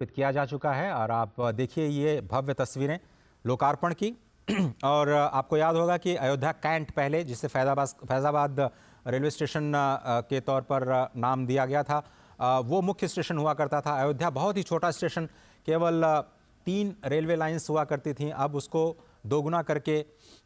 स्थापित किया जा चुका है और आप देखिए ये भव्य तस्वीरें लोकार्पण की। और आपको याद होगा कि अयोध्या कैंट पहले, जिसे फैज़ाबाद रेलवे स्टेशन के तौर पर नाम दिया गया था, वो मुख्य स्टेशन हुआ करता था। अयोध्या बहुत ही छोटा स्टेशन, केवल 3 रेलवे लाइंस हुआ करती थीं। अब उसको दोगुना करके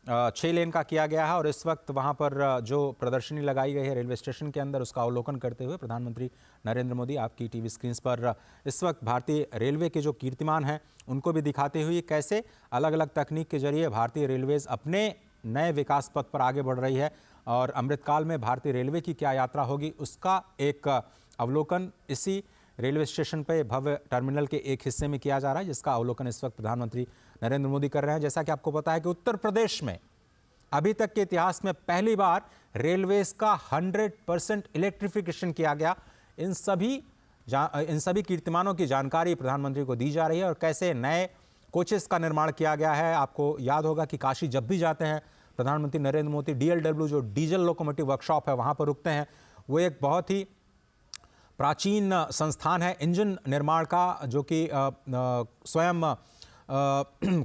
6 लेन का किया गया है और इस वक्त वहां पर जो प्रदर्शनी लगाई गई है रेलवे स्टेशन के अंदर, उसका अवलोकन करते हुए प्रधानमंत्री नरेंद्र मोदी आपकी टीवी स्क्रीन पर इस वक्त भारतीय रेलवे के जो कीर्तिमान हैं उनको भी दिखाते हुए कैसे अलग अलग तकनीक के जरिए भारतीय रेलवेज अपने नए विकास पथ पर आगे बढ़ रही है और अमृतकाल में भारतीय रेलवे की क्या यात्रा होगी उसका एक अवलोकन इसी रेलवे स्टेशन पे भव्य टर्मिनल के एक हिस्से में किया जा रहा है, जिसका अवलोकन इस वक्त प्रधानमंत्री नरेंद्र मोदी कर रहे हैं। जैसा कि आपको पता है कि उत्तर प्रदेश में अभी तक के इतिहास में पहली बार रेलवेज का 100% इलेक्ट्रिफिकेशन किया गया। इन सभी कीर्तिमानों की जानकारी प्रधानमंत्री को दी जा रही है और कैसे नए कोचेस का निर्माण किया गया है। आपको याद होगा कि काशी जब भी जाते हैं प्रधानमंत्री नरेंद्र मोदी DLW जो डीजल लोकोमोटिव वर्कशॉप है वहां पर रुकते हैं। वो एक बहुत ही प्राचीन संस्थान है इंजन निर्माण का, जो कि स्वयं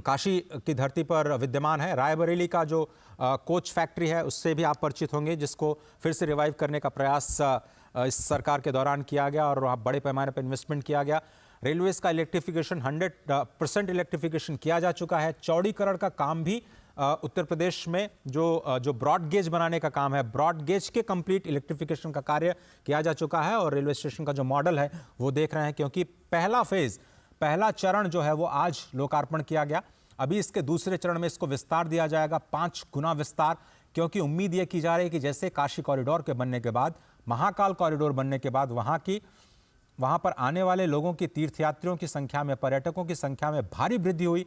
काशी की धरती पर विद्यमान है। रायबरेली का जो कोच फैक्ट्री है उससे भी आप परिचित होंगे, जिसको फिर से रिवाइव करने का प्रयास इस सरकार के दौरान किया गया और वहाँ बड़े पैमाने पर इन्वेस्टमेंट किया गया। रेलवेज का इलेक्ट्रिफिकेशन 100% इलेक्ट्रिफिकेशन किया जा चुका है। चौड़ीकरण का काम भी उत्तर प्रदेश में जो ब्रॉड गेज बनाने का काम है, ब्रॉड गेज के कंप्लीट इलेक्ट्रिफिकेशन का कार्य किया जा चुका है और रेलवे स्टेशन का जो मॉडल है वो देख रहे हैं, क्योंकि पहला चरण जो है वो आज लोकार्पण किया गया। अभी इसके दूसरे चरण में इसको विस्तार दिया जाएगा, 5 गुना विस्तार, क्योंकि उम्मीद ये की जा रही है कि जैसे काशी कॉरिडोर के बनने के बाद, महाकाल कॉरिडोर बनने के बाद वहां पर आने वाले लोगों की, तीर्थयात्रियों की संख्या में, पर्यटकों की संख्या में भारी वृद्धि हुई।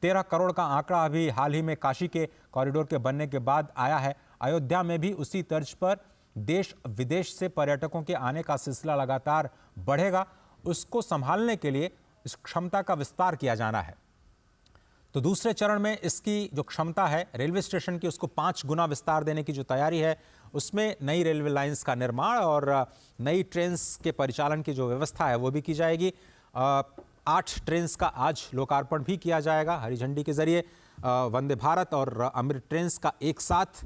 13 करोड़ का आंकड़ा अभी हाल ही में काशी के कॉरिडोर के बनने के बाद आया है। अयोध्या में भी उसी तर्ज पर देश विदेश से पर्यटकों के आने का सिलसिला लगातार बढ़ेगा। उसको संभालने के लिए इस क्षमता का विस्तार किया जाना है। तो दूसरे चरण में इसकी जो क्षमता है रेलवे स्टेशन की, उसको 5 गुना विस्तार देने की जो तैयारी है, उसमें नई रेलवे लाइंस का निर्माण और नई ट्रेन्स के परिचालन की जो व्यवस्था है वो भी की जाएगी। 8 ट्रेन्स का आज लोकार्पण भी किया जाएगा हरी झंडी के जरिए। वंदे भारत और अमृत ट्रेन्स का एक साथ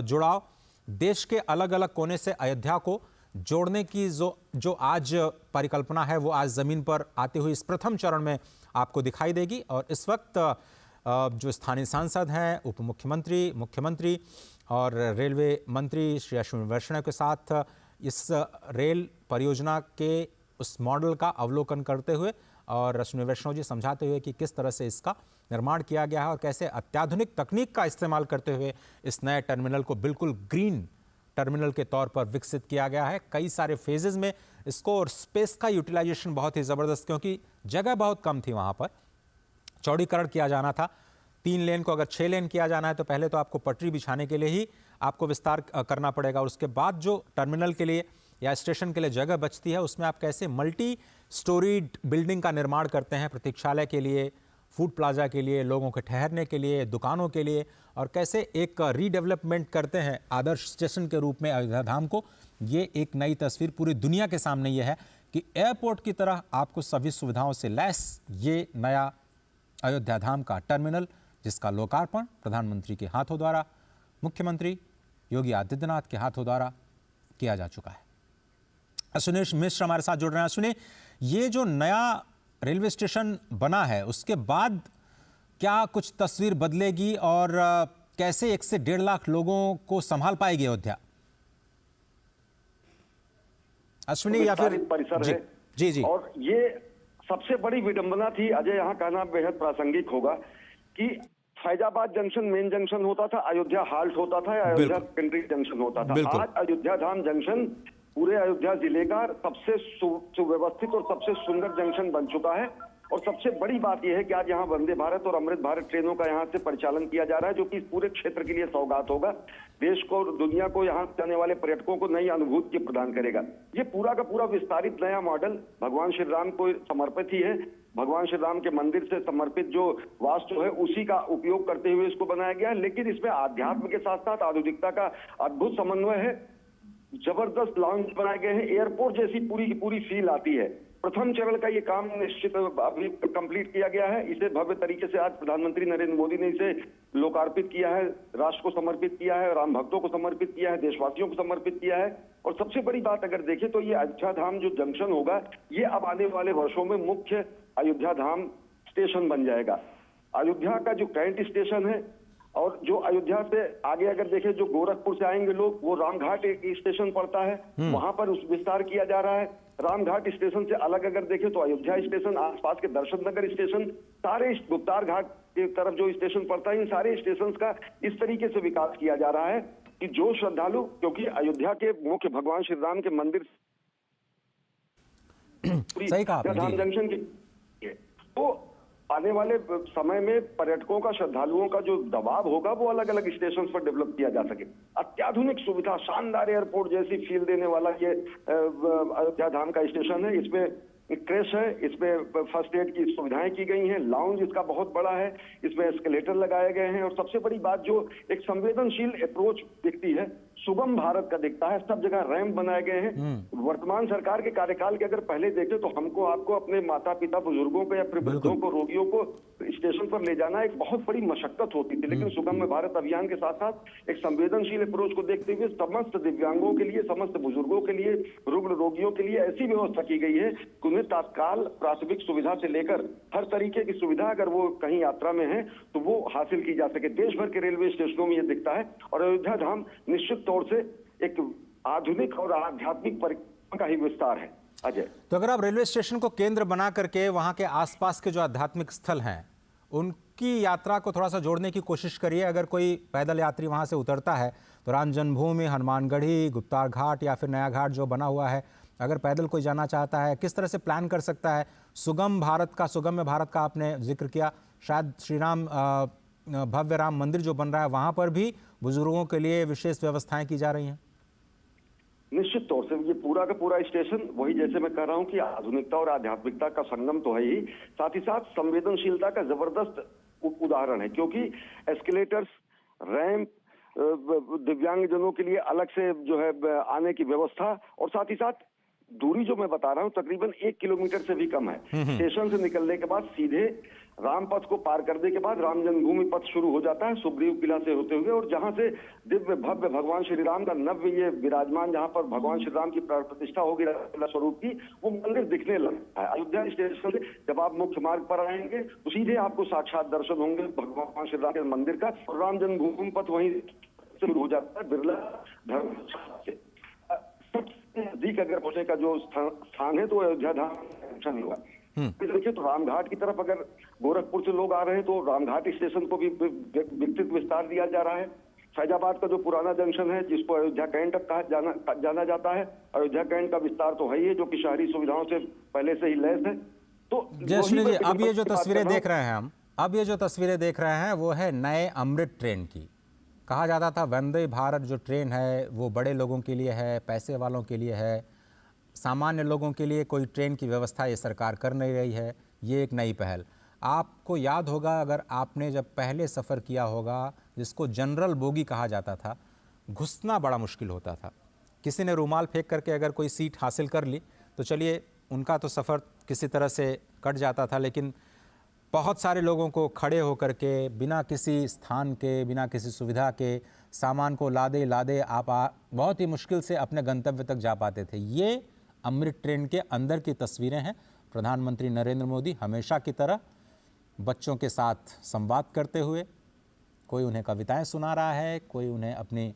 जुड़ाव, देश के अलग अलग कोने से अयोध्या को जोड़ने की जो आज परिकल्पना है वो आज जमीन पर आते हुए इस प्रथम चरण में आपको दिखाई देगी। और इस वक्त जो स्थानीय सांसद हैं, उप मुख्यमंत्री, मुख्यमंत्री और रेलवे मंत्री श्री अश्विनी वैष्णव के साथ इस रेल परियोजना के उस मॉडल का अवलोकन करते हुए और अश्विनी वैष्णव जी समझाते हुए कि किस तरह से इसका निर्माण किया गया है और कैसे अत्याधुनिक तकनीक का इस्तेमाल करते हुए इस नए टर्मिनल को बिल्कुल ग्रीन टर्मिनल के तौर पर विकसित किया गया है। कई सारे फेजेस में इसको, और स्पेस का यूटिलाइजेशन बहुत ही ज़बरदस्त, क्योंकि जगह बहुत कम थी वहाँ पर। चौड़ीकरण किया जाना था, 3 लेन को अगर 6 लेन किया जाना है तो पहले तो आपको पटरी बिछाने के लिए ही आपको विस्तार करना पड़ेगा और उसके बाद जो टर्मिनल के लिए या स्टेशन के लिए जगह बचती है उसमें आप कैसे मल्टी स्टोरीड बिल्डिंग का निर्माण करते हैं, प्रतीक्षालय के लिए, फूड प्लाजा के लिए, लोगों के ठहरने के लिए, दुकानों के लिए, और कैसे एक रीडेवलपमेंट करते हैं आदर्श स्टेशन के रूप में अयोध्या धाम को। ये एक नई तस्वीर पूरी दुनिया के सामने ये है कि एयरपोर्ट की तरह आपको सभी सुविधाओं से लैस ये नया अयोध्या धाम का टर्मिनल, जिसका लोकार्पण प्रधानमंत्री के हाथों द्वारा, मुख्यमंत्री योगी आदित्यनाथ के हाथों द्वारा किया जा चुका है। अश्विनी मिश्र हमारे साथ जुड़ रहे हैं। अश्विनी, ये जो नया रेलवे स्टेशन बना है उसके बाद क्या कुछ तस्वीर बदलेगी और कैसे 1 से 1.5 लाख लोगों को संभाल पाएगी अयोध्या? अश्विनी या फिर परिसर जी, है जी जी। और ये सबसे बड़ी विडंबना थी अजय, यहाँ कहना बेहद प्रासंगिक होगा कि फैजाबाद जंक्शन मेन जंक्शन होता था, अयोध्या हाल्ट होता था, अयोध्या सेकेंडरी जंक्शन होता था। आज अयोध्या धाम जंक्शन पूरे अयोध्या जिले का सबसे सुव्यवस्थित और सबसे सुंदर जंक्शन बन चुका है। और सबसे बड़ी बात यह है कि आज यहाँ वंदे भारत और अमृत भारत ट्रेनों का यहाँ से परिचालन किया जा रहा है, जो कि इस पूरे क्षेत्र के लिए सौगात होगा। देश को और दुनिया को यहाँ जाने वाले पर्यटकों को नई अनुभूति प्रदान करेगा। ये पूरा का पूरा विस्तारित नया मॉडल भगवान श्री राम को समर्पित ही है। भगवान श्री राम के मंदिर से समर्पित जो वास्तु है उसी का उपयोग करते हुए इसको बनाया गया है, लेकिन इसमें आध्यात्म के साथ साथ आधुनिकता का अद्भुत समन्वय है। जबरदस्त लॉन्च बनाए गए हैं, एयरपोर्ट जैसी पूरी की पूरी फील आती है। प्रथम चरण का ये काम निश्चित अभी कंप्लीट किया गया है। इसे भव्य तरीके से आज प्रधानमंत्री नरेंद्र मोदी ने इसे लोकार्पित किया है, राष्ट्र को समर्पित किया है, राम भक्तों को समर्पित किया है, देशवासियों को समर्पित किया है। और सबसे बड़ी बात अगर देखें तो ये अयोध्या धाम जो जंक्शन होगा, ये अब आने वाले वर्षों में मुख्य अयोध्या धाम स्टेशन बन जाएगा। अयोध्या का जो कैंट स्टेशन है और जो अयोध्या से आगे अगर देखें, जो गोरखपुर से आएंगे लोग, वो रामघाट एक स्टेशन पड़ता है, वहां पर उस विस्तार किया जा रहा है। रामघाट स्टेशन से अलग अगर देखें तो अयोध्या स्टेशन, आसपास के दर्शन नगर स्टेशन, सारे गुप्तार घाट की तरफ जो स्टेशन पड़ता है, इन सारे स्टेशन का इस तरीके से विकास किया जा रहा है कि जो श्रद्धालु, क्योंकि अयोध्या के मुख्य भगवान श्री राम के मंदिर सही कहा आपने, धाम जंक्शन की, तो आने वाले समय में पर्यटकों का, श्रद्धालुओं का जो दबाव होगा वो अलग अलग स्टेशन पर डेवलप किया जा सके। अत्याधुनिक सुविधा, शानदार एयरपोर्ट जैसी फील देने वाला ये अयोध्या धाम का स्टेशन है। इसमें क्रेश है, इसमें फर्स्ट एड की सुविधाएं की गई हैं, लाउंज इसका बहुत बड़ा है, इसमें एस्केलेटर लगाए गए हैं और सबसे बड़ी बात जो एक संवेदनशील अप्रोच दिखती है, सुगम भारत का दिखता है। सब जगह रैंप बनाए गए हैं। वर्तमान सरकार के कार्यकाल के अगर पहले देखें तो हमको आपको अपने माता पिता बुजुर्गों को या फिर वृद्धों को, रोगियों को स्टेशन पर ले जाना एक बहुत बड़ी मशक्कत होती थी, लेकिन सुगम भारत अभियान के साथ साथ एक संवेदनशील अप्रोच को देखते हुए समस्त दिव्यांगों के लिए, समस्त बुजुर्गों के लिए, रुग्ण रोगियों के लिए ऐसी व्यवस्था की गई है कि उन्हें तत्काल प्राथमिक सुविधा से लेकर हर तरीके की सुविधा अगर वो कहीं यात्रा में है तो वो हासिल की जा सके। देश भर के रेलवे स्टेशनों में ये दिखता है और अयोध्या धाम निश्चित तौर से एक आधुनिक और आध्यात्मिक परिक्रमा का ही विस्तार है। अजय, तो अगर आप रेलवे स्टेशन को केंद्र बना करके वहां के आसपास के जो आध्यात्मिक स्थल हैं उनकी यात्रा को थोड़ा सा जोड़ने की कोशिश करिए। अगर कोई पैदल यात्री वहां से उतरता है तो राम जन्मभूमि, हनुमानगढ़ी, गुप्तार घाट या फिर नया घाट जो बना हुआ है, अगर पैदल कोई जाना चाहता है किस तरह से प्लान कर सकता है। सुगम्य भारत का आपने जिक्र किया, शायद श्री राम भव्य राम मंदिर जो बन रहा है वहां पर भी बुजुर्गों के लिए विशेष व्यवस्थाएं की जा रही हैं। निश्चित तौर से ये पूरा का पूरा स्टेशन वही, जैसे मैं कह रहा हूं कि आधुनिकता और आध्यात्मिकता का संगम तो है ही, साथ ही साथ संवेदनशीलता का जबरदस्त उदाहरण है, क्योंकि एस्केलेटर्स, रैंप, दिव्यांगजनों के लिए अलग से जो है आने की व्यवस्था, और साथ ही साथ दूरी जो मैं बता रहा हूं तकरीबन 1 किलोमीटर से भी कम है। स्टेशन से निकलने के बाद सीधे राम पथ को पार करने के बाद राम जन्मभूमि पथ शुरू हो जाता है, सुग्रीव किला से होते हुए, और जहां से दिव्य भव्य भगवान श्री राम का नव्य ये विराजमान, जहां पर भगवान श्री राम की प्राण प्रतिष्ठा होगी स्वरूप की, वो मंदिर दिखने लगता है। अयोध्या स्टेशन से जब आप मुख्य मार्ग पर आएंगे तो सीधे आपको साक्षात दर्शन होंगे भगवान श्री राम के मंदिर का, और राम जन्मभूमि पथ वहीं शुरू हो जाता है बिरला धर्म से। सबसे नजदीक अगर पहुंचने का जो स्थान है तो अयोध्या धाम हुआ। देखिए तो रामघाट की तरफ अगर गोरखपुर से लोग आ रहे हैं तो रामघाट स्टेशन को भी विकसित विस्तार दिया जा रहा है। फैजाबाद का जो पुराना जंक्शन है जिसको अयोध्या कैंट कहा जाना जाता है, अयोध्या कैंट का विस्तार तो है ही, जो कि शहरी सुविधाओं से पहले से ही लैस है। तो जयश्री जी, अब ये जो तस्वीरें देख रहे हैं अब ये जो तस्वीरें देख रहे हैं वो है नए अमृत ट्रेन की। कहा जाता था वंदे भारत जो ट्रेन है वो बड़े लोगों के लिए है, पैसे वालों के लिए है, सामान्य लोगों के लिए कोई ट्रेन की व्यवस्था ये सरकार कर नहीं रही है। ये एक नई पहल। आपको याद होगा, अगर आपने जब पहले सफ़र किया होगा, जिसको जनरल बोगी कहा जाता था, घुसना बड़ा मुश्किल होता था। किसी ने रूमाल फेंक करके अगर कोई सीट हासिल कर ली तो चलिए उनका तो सफ़र किसी तरह से कट जाता था, लेकिन बहुत सारे लोगों को खड़े होकर के बिना किसी स्थान के, बिना किसी सुविधा के सामान को लादे लादे आप बहुत ही मुश्किल से अपने गंतव्य तक जा पाते थे। ये अमृत ट्रेन के अंदर की तस्वीरें हैं। प्रधानमंत्री नरेंद्र मोदी हमेशा की तरह बच्चों के साथ संवाद करते हुए, कोई उन्हें कविताएं सुना रहा है, कोई उन्हें अपने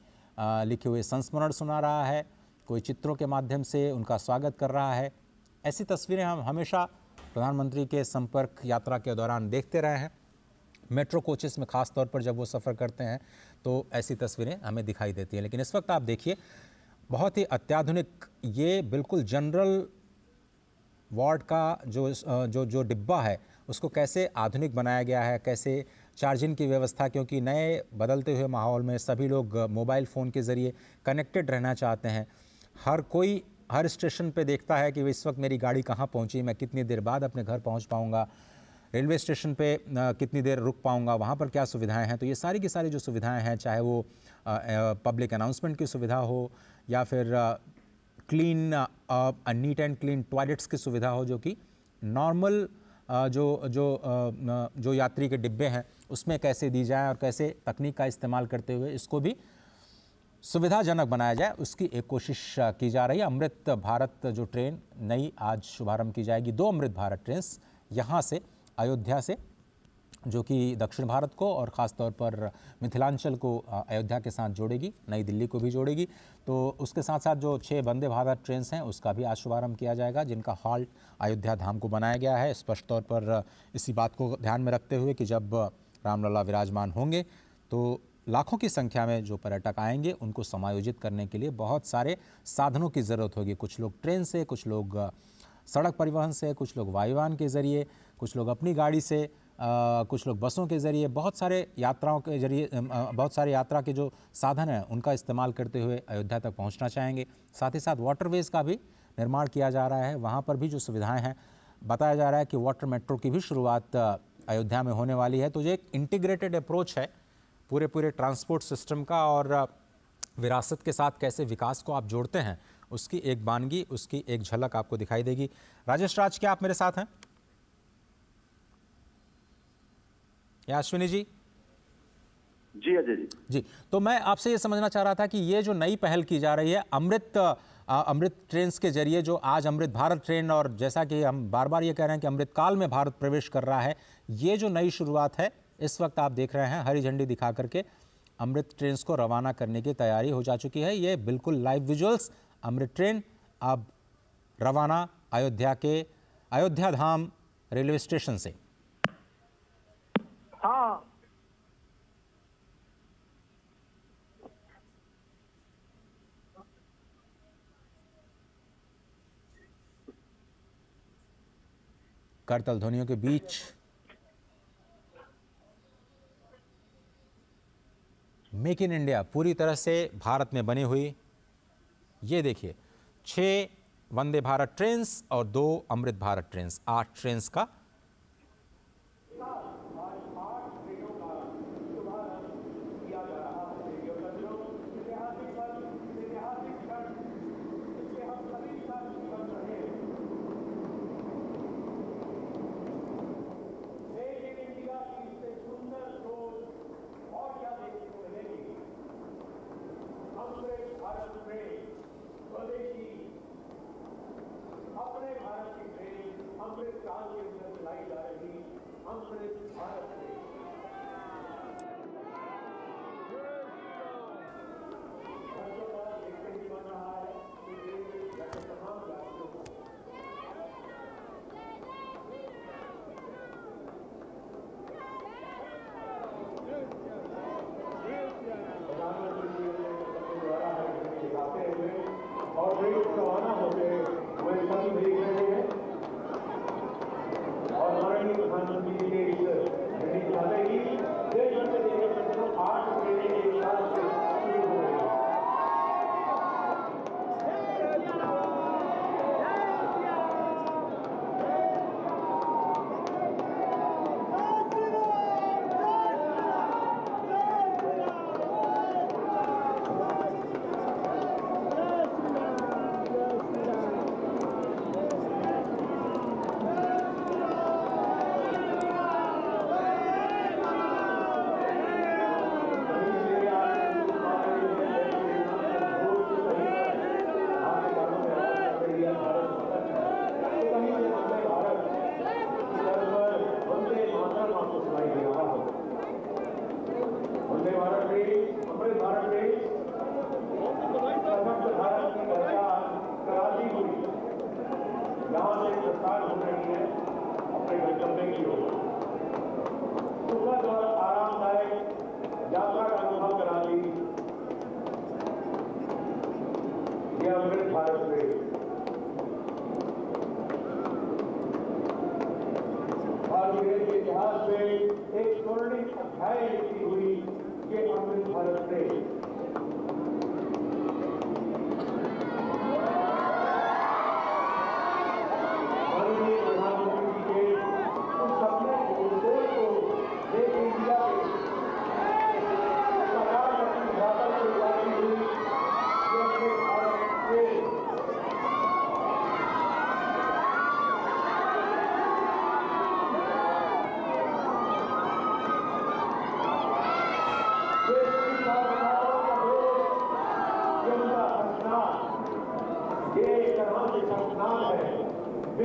लिखे हुए संस्मरण सुना रहा है, कोई चित्रों के माध्यम से उनका स्वागत कर रहा है। ऐसी तस्वीरें हम हमेशा प्रधानमंत्री के संपर्क यात्रा के दौरान देखते रहे हैं। मेट्रो कोचेस में ख़ास तौर पर जब वो सफ़र करते हैं तो ऐसी तस्वीरें हमें दिखाई देती हैं। लेकिन इस वक्त आप देखिए बहुत ही अत्याधुनिक, ये बिल्कुल जनरल वार्ड का जो डिब्बा है उसको कैसे आधुनिक बनाया गया है, कैसे चार्जिंग की व्यवस्था, क्योंकि नए बदलते हुए माहौल में सभी लोग मोबाइल फ़ोन के ज़रिए कनेक्टेड रहना चाहते हैं। हर कोई हर स्टेशन पे देखता है कि इस वक्त मेरी गाड़ी कहाँ पहुँची, मैं कितनी देर बाद अपने घर पहुँच पाऊँगा, रेलवे स्टेशन पे कितनी देर रुक पाऊँगा, वहाँ पर क्या सुविधाएं हैं। तो ये सारी की सारी जो सुविधाएं हैं, चाहे वो पब्लिक अनाउंसमेंट की सुविधा हो या फिर clean neat and clean toilets की सुविधा हो, जो कि नॉर्मल जो यात्री के डिब्बे हैं उसमें कैसे दी जाए और कैसे तकनीक का इस्तेमाल करते हुए इसको भी सुविधाजनक बनाया जाए, उसकी एक कोशिश की जा रही है। अमृत भारत जो ट्रेन नई आज शुभारंभ की जाएगी, 2 अमृत भारत ट्रेन यहाँ से अयोध्या से, जो कि दक्षिण भारत को और ख़ास तौर पर मिथिलांचल को अयोध्या के साथ जोड़ेगी, नई दिल्ली को भी जोड़ेगी। तो उसके साथ साथ जो 6 वंदे भारत ट्रेन हैं उसका भी आज शुभारंभ किया जाएगा, जिनका हॉल्ट अयोध्या धाम को बनाया गया है, स्पष्ट तौर पर इसी बात को ध्यान में रखते हुए कि जब रामलला विराजमान होंगे तो लाखों की संख्या में जो पर्यटक आएंगे उनको समायोजित करने के लिए बहुत सारे साधनों की ज़रूरत होगी। कुछ लोग ट्रेन से, कुछ लोग सड़क परिवहन से, कुछ लोग वायुयान के ज़रिए, कुछ लोग अपनी गाड़ी से, कुछ लोग बसों के ज़रिए, बहुत सारे यात्राओं के ज़रिए, बहुत सारे यात्रा के जो साधन हैं उनका इस्तेमाल करते हुए अयोध्या तक पहुंचना चाहेंगे। साथ ही साथ वाटरवेज़ का भी निर्माण किया जा रहा है, वहां पर भी जो सुविधाएं हैं, बताया जा रहा है कि वाटर मेट्रो की भी शुरुआत अयोध्या में होने वाली है। तो ये एक इंटीग्रेटेड अप्रोच है पूरे ट्रांसपोर्ट सिस्टम का, और विरासत के साथ कैसे विकास को आप जोड़ते हैं उसकी एक वानगी, उसकी एक झलक आपको दिखाई देगी। राजेश राज, क्या आप मेरे साथ हैं? या अश्विनी जी? जी अजय जी। जी, तो मैं आपसे ये समझना चाह रहा था कि ये जो नई पहल की जा रही है अमृत ट्रेन के जरिए, जो आज अमृत भारत ट्रेन, और जैसा कि हम बार बार ये कह रहे हैं कि अमृत काल में भारत प्रवेश कर रहा है, ये जो नई शुरुआत है, इस वक्त आप देख रहे हैं हरी झंडी दिखा करके अमृत ट्रेन को रवाना करने की तैयारी हो जा चुकी है। ये बिल्कुल लाइव विजुअल्स, अमृत ट्रेन अब रवाना अयोध्या धाम रेलवे स्टेशन से। हाँ, करतल ध्वनियों के बीच मेक इन इंडिया पूरी तरह से भारत में बनी हुई, ये देखिए 6 वंदे भारत ट्रेन्स और 2 अमृत भारत ट्रेन्स, 8 ट्रेन्स का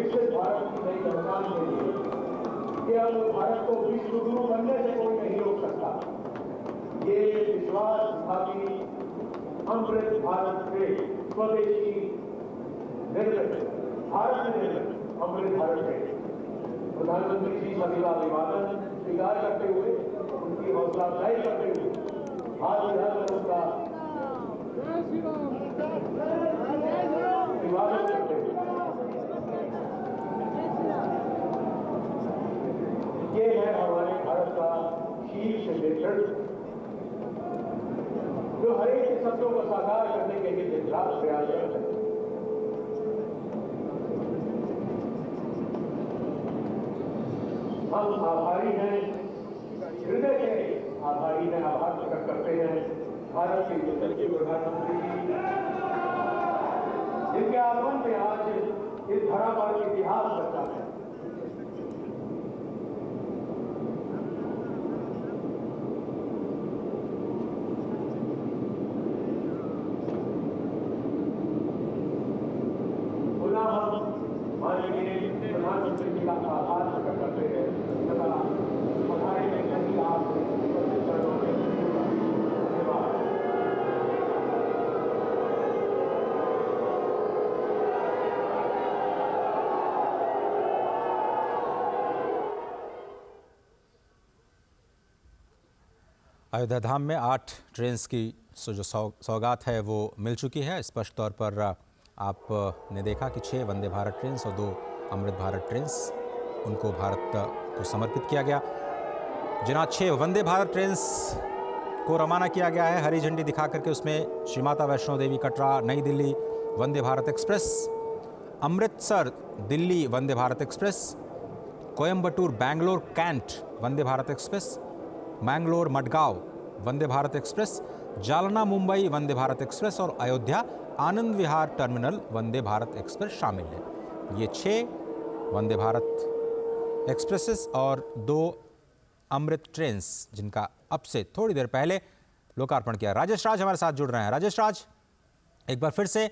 विकसित भारत की नई पहचान के लिए केवल भारत को विश्व गुरु बनने से कोई नहीं रोक सकता। ये विश्वास भावी अमृत भारत के स्वदेशी निर्मित भारत निर्मित अमृत भारत के प्रधानमंत्री जी सभी का अभिवादन स्वीकार करते हुए उनकी हौसला अफजाई करते हुए आज विधानसभा उनका अभिवादन करते हुए ये है हमारे भारत का शीर्ष नेतृत्व जो हर एक के सपनों को साकार करने के लिए दिन रात प्रयासरत है। हम आभारी हैं, हृदय से आभारी हैं, आभार प्रकट करते हैं भारत के यशस्वी प्रधानमंत्री जी, जिनके आगमन में आज इस धरा पर इतिहास रचा है। प्रधानमंत्री जी का आभार प्रकट करते हैं तथा हमारे सभी आप चरणों में धन्यवाद। अयोध्या धाम में 8 ट्रेन्स की जो सौगात है वो मिल चुकी है। स्पष्ट तौर पर आपने देखा कि 6 वंदे भारत ट्रेन्स और 2 अमृत भारत ट्रेन्स उनको भारत को समर्पित किया गया। जिन 6 वंदे भारत ट्रेन्स को रवाना किया गया है हरी झंडी दिखा करके, उसमें श्री माता वैष्णो देवी कटरा नई Delhi Vande Bharat express, Amritsar Delhi Vande Bharat express, Coimbatore Bangalore cantt Vande Bharat express, Mangalore Madgaon Vande Bharat express, Jalna Mumbai Vande Bharat express और अयोध्या आनंद विहार टर्मिनल वंदे भारत एक्सप्रेस शामिल है। ये 6 वंदे भारत एक्सप्रेसेस और 2 अमृत ट्रेन्स जिनका अब से थोड़ी देर पहले लोकार्पण किया। राजेश राज हमारे साथ जुड़ रहे हैं। राजेश राज, एक बार फिर से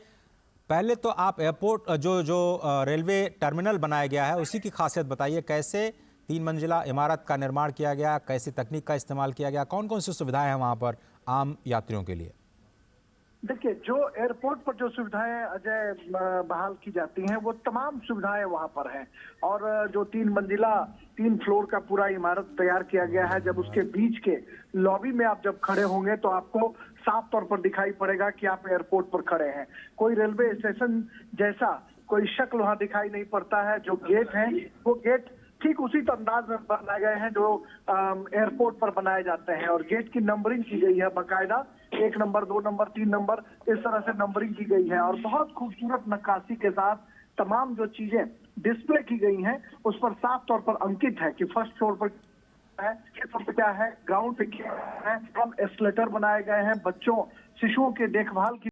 पहले तो आप एयरपोर्ट जो रेलवे टर्मिनल बनाया गया है उसी की खासियत बताइए। कैसे 3 मंजिला इमारत का निर्माण किया गया, कैसी तकनीक का इस्तेमाल किया गया, कौन कौन सी सुविधाएं हैं वहां पर आम यात्रियों के लिए? देखिए, जो एयरपोर्ट पर जो सुविधाएं अजय बहाल की जाती हैं वो तमाम सुविधाएं वहां पर हैं। और जो 3 मंजिला 3 फ्लोर का पूरा इमारत तैयार किया गया है, जब उसके बीच के लॉबी में आप जब खड़े होंगे तो आपको साफ तौर पर दिखाई पड़ेगा कि आप एयरपोर्ट पर खड़े हैं। कोई रेलवे स्टेशन जैसा कोई शक्ल वहां दिखाई नहीं पड़ता है। जो गेट है वो गेट ठीक उसी अंदाज में बनाए गए हैं जो एयरपोर्ट पर बनाए जाते हैं। और गेट की नंबरिंग की गई है बाकायदा, 1 नंबर 2 नंबर 3 नंबर इस तरह से नंबरिंग की गई है। और बहुत खूबसूरत नक्काशी के साथ तमाम जो चीजें डिस्प्ले की गई हैं उस पर साफ तौर पर अंकित है कि फर्स्ट फ्लोर पर है, क्या है, ग्राउंड पे क्या है। हम एस्केलेटर बनाए गए हैं, बच्चों शिशुओं के देखभाल की